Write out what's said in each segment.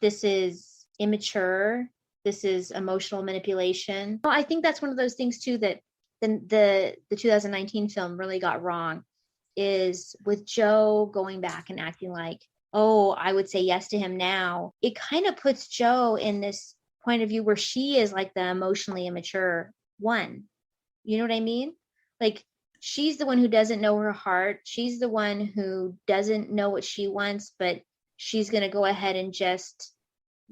this is immature, this is emotional manipulation. I think that's one of those things too that the 2019 film really got wrong, is with Jo going back and acting like, oh, I would say yes to him now. It kind of puts Jo in this point of view where she is like the emotionally immature one. You know what I mean? Like, she's the one who doesn't know her heart. She's the one who doesn't know what she wants, but she's going to go ahead and just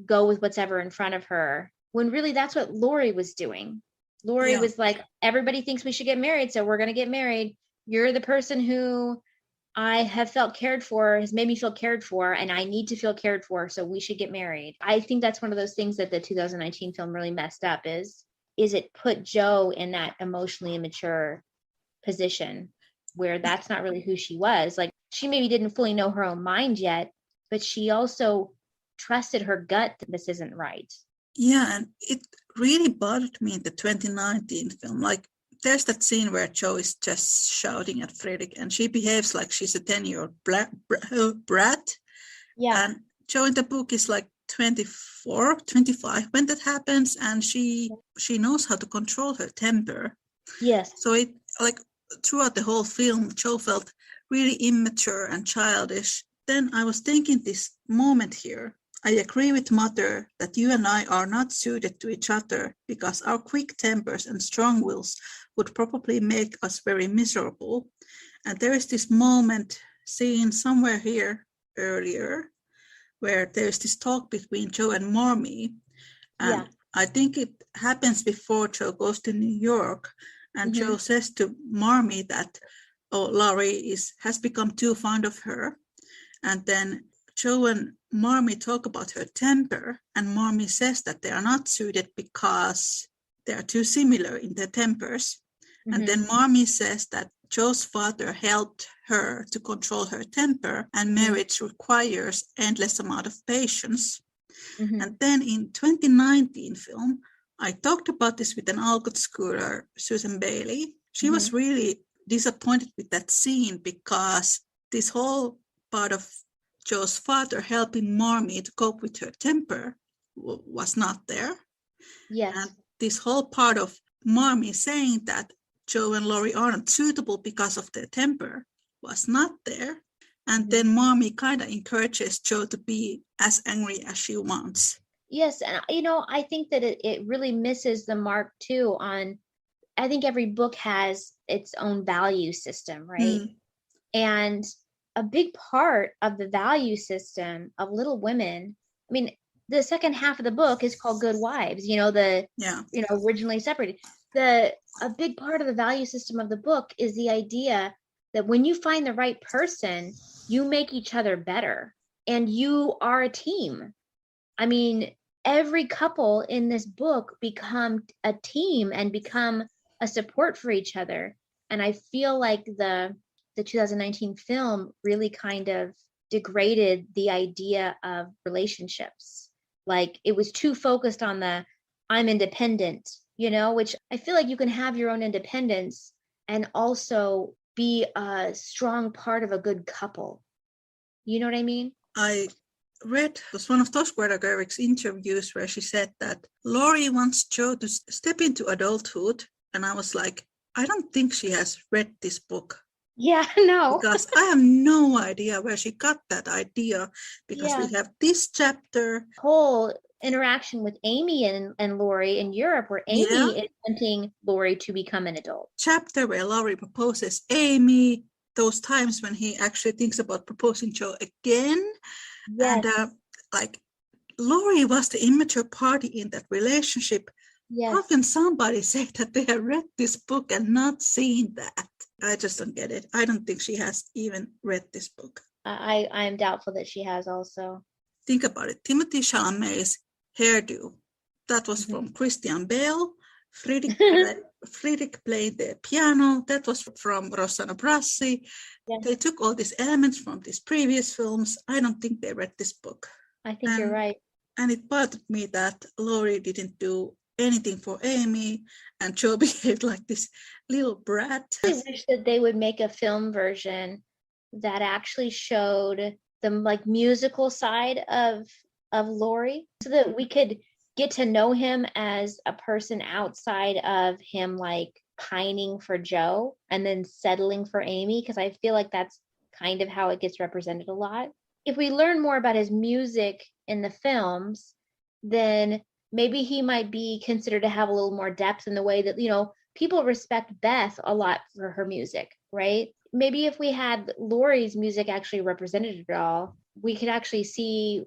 go with what's ever in front of her. When really that's what Laurie was doing. Laurie was like, everybody thinks we should get married, so we're going to get married. You're the person who I have felt cared for, has made me feel cared for, and I need to feel cared for, so we should get married. I think that's one of those things that the 2019 film really messed up, is it put Jo in that emotionally immature position where that's not really who she was. Like, she maybe didn't fully know her own mind yet, but she also trusted her gut that this isn't right. Yeah, and it really bothered me in the 2019 film. Like, there's that scene where Jo is just shouting at Fredrik, and she behaves like she's a 10-year-old brat. Yeah. And Jo in the book is like 24, 25 when that happens, and she knows how to control her temper. Yes. So it, like, throughout the whole film, Jo felt really immature and childish. Then I was thinking this moment here. I agree with Mother that you and I are not suited to each other because our quick tempers and strong wills would probably make us very miserable. And there is this moment seen somewhere here earlier where there's this talk between Jo and Marmee. And I think it happens before Jo goes to New York. And Jo says to Marmee that, oh, Laurie has become too fond of her. And then Jo and Marmee talk about her temper, and Marmee says that they are not suited because they are too similar in their tempers. And then Marmee says that Jo's father helped her to control her temper, and marriage requires endless amount of patience. And then in 2019 film, I talked about this with an Alcott schooler, Susan Bailey. She was really disappointed with that scene because this whole part of Jo's father helping Marmee to cope with her temper was not there. Yes. And this whole part of Marmee saying that Jo and Laurie aren't suitable because of their temper was not there. And then Marmee kind of encourages Jo to be as angry as she wants. Yes, and I think that it really misses the mark too on, I think every book has its own value system, right? And a big part of the value system of Little Women, I mean, the second half of the book is called Good Wives, originally separated. A big part of the value system of the book is the idea that when you find the right person, you make each other better and you are a team. I mean, every couple in this book become a team and become a support for each other. And I feel like the 2019 film really kind of degraded the idea of relationships. Like, it was too focused on the I'm independent, which I feel like you can have your own independence and also be a strong part of a good couple. You know what I mean? I read was one of those Greta Gerwig's interviews where she said that Laurie wants Jo to step into adulthood. And I was like, I don't think she has read this book. Yeah, no. Because I have no idea where she got that idea, because we have this chapter. Whole interaction with Amy and Laurie in Europe where Amy is wanting Laurie to become an adult. Chapter where Laurie proposes Amy, those times when he actually thinks about proposing Jo again. Yes. And Laurie was the immature party in that relationship. Yes. How can somebody say that they have read this book and not seen that? I just don't get it. I don't think she has even read this book. I am doubtful that she has also. Think about it. Timothée Chalamet's hairdo, that was from Christian Bale. Fredrik played the piano. That was from Rossano Brassi. Yes. They took all these elements from these previous films. I don't think they read this book. I think you're right. And it bothered me that Laurie didn't do anything for Amy, and Jo behaved like this little brat. I wish that they would make a film version that actually showed the musical side of of Laurie so that we could get to know him as a person outside of him like pining for Jo and then settling for Amy, because I feel like that's kind of how it gets represented a lot. If we learn more about his music in the films, then maybe he might be considered to have a little more depth in the way that, you know, people respect Beth a lot for her music, right? Maybe if we had Laurie's music actually represented at all, we could actually see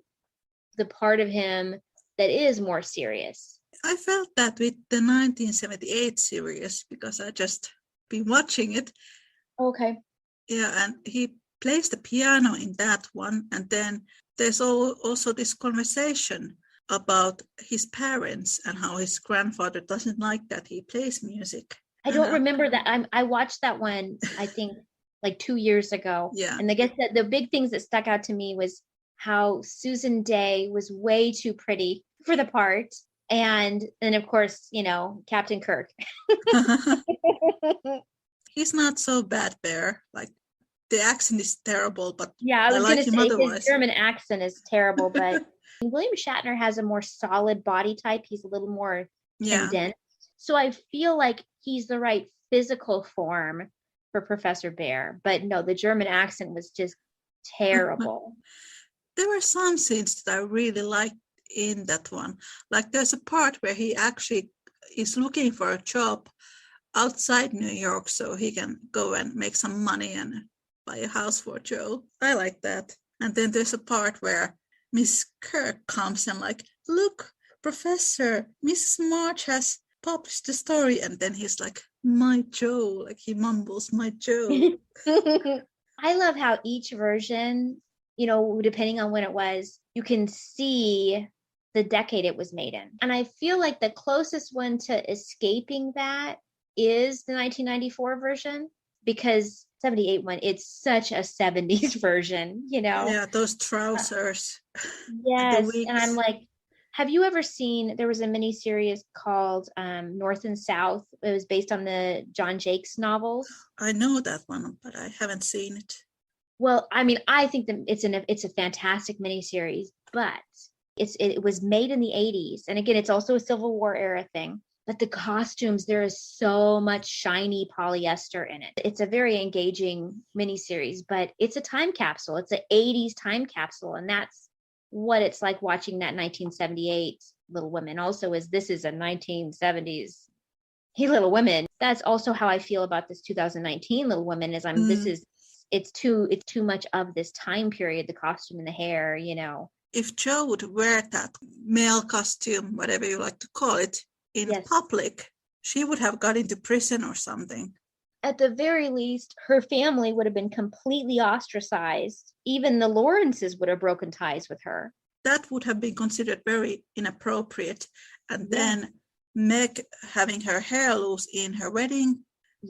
the part of him that is more serious. I felt that with the 1978 series because I just been watching it. Okay. Yeah, and he plays the piano in that one. And then there's also this conversation about his parents and how his grandfather doesn't like that he plays music. I don't remember that. I watched that one, I think, like 2 years ago. Yeah. And I guess that the big things that stuck out to me was how Susan Day was way too pretty for the part. And then, of course, you know, Captain Kirk. He's not so bad, Bear. Like, the accent is terrible, but yeah, I was like going to him say otherwise. His German accent is terrible, but William Shatner has a more solid body type. He's a little more condensed. So I feel like he's the right physical form for Professor Bear. But no, the German accent was just terrible. There were some scenes that I really liked in that one. Like there's a part where he actually is looking for a job outside New York so he can go and make some money and buy a house for Jo. I like that. And then there's a part where Miss Kirk comes and like, look, Professor, Mrs. March has published the story. And then he's like, my Jo, like he mumbles, my Jo. I love how each version, you know, depending on when it was, you can see the decade it was made in. And I feel like the closest one to escaping that is the 1994 version, because 78 one, it's such a 70s version, you know? Yeah, those trousers. Yes. And I'm like, have you ever seen, there was a miniseries called North and South. It was based on the John Jakes novels. I know that one, but I haven't seen it. Well, I mean, I think that it's a fantastic miniseries, but it was made in the 80s. And again, it's also a Civil War era thing. But the costumes, there is so much shiny polyester in it. It's a very engaging miniseries, but it's a time capsule. It's an 80s time capsule. And that's what it's like watching that 1978 Little Women. Also, this is a 1970s Hey Little Women. That's also how I feel about this 2019 Little Women. It's too much of this time period, the costume and the hair, you know. If Jo would wear that male costume, whatever you like to call it, in public, she would have got into prison or something. At the very least, her family would have been completely ostracized. Even the Lawrences would have broken ties with her. That would have been considered very inappropriate. And then Meg having her hair loose in her wedding,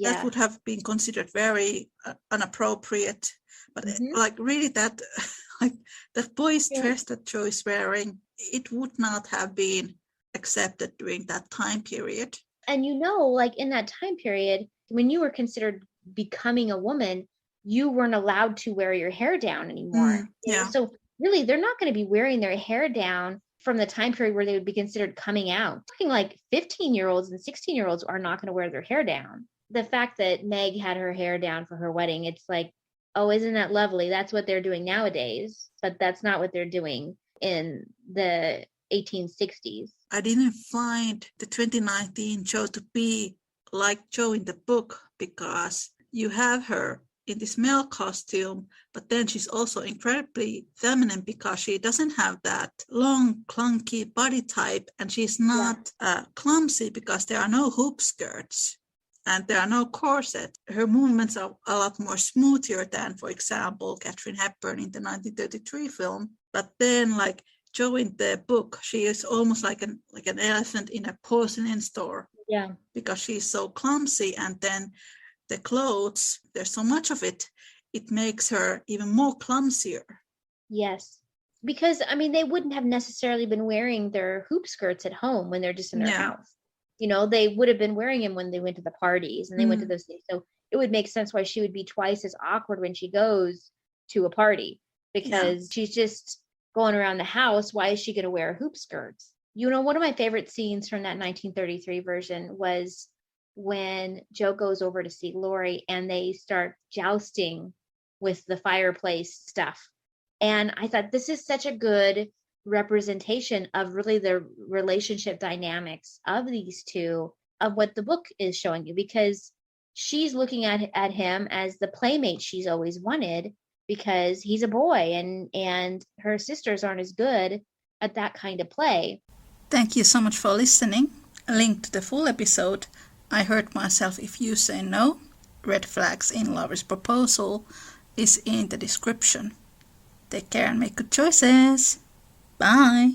that would have been considered very inappropriate. But like really that, like that boy's dress that Jo is wearing, it would not have been accepted during that time period. And you know, like in that time period, when you were considered becoming a woman, you weren't allowed to wear your hair down anymore. So really, they're not going to be wearing their hair down from the time period where they would be considered coming out. Talking like 15-year-olds and 16-year-olds are not going to wear their hair down. The fact that Meg had her hair down for her wedding, it's like, oh, isn't that lovely? That's what they're doing nowadays. But that's not what they're doing in the 1860s. I didn't find the 2019 Jo to be like Jo in the book, because you have her in this male costume, but then she's also incredibly feminine because she doesn't have that long, clunky body type, and she's not clumsy because there are no hoop skirts and there are no corset. Her movements are a lot more smoother than, for example, Katharine Hepburn in the 1933 film. But then, like Jo in the book, she is almost like an elephant in a porcelain store. Yeah. Because she's so clumsy, and then the clothes, there's so much of it, it makes her even more clumsier. Yes. Because, I mean, they wouldn't have necessarily been wearing their hoop skirts at home when they're just in their house. You know, they would have been wearing them when they went to the parties and they went to those things. So it would make sense why she would be twice as awkward when she goes to a party, because she's just going around the house, why is she going to wear hoop skirts? You know, one of my favorite scenes from that 1933 version was when Jo goes over to see Laurie and they start jousting with the fireplace stuff. And I thought this is such a good representation of really the relationship dynamics of these two, of what the book is showing you, because she's looking at him as the playmate she's always wanted, because he's a boy and her sisters aren't as good at that kind of play. Thank you so much for listening. A link to the full episode, I Hurt Myself If You Say No, Red Flags in Laurie's Proposal, is in the description. Take care and make good choices. Bye.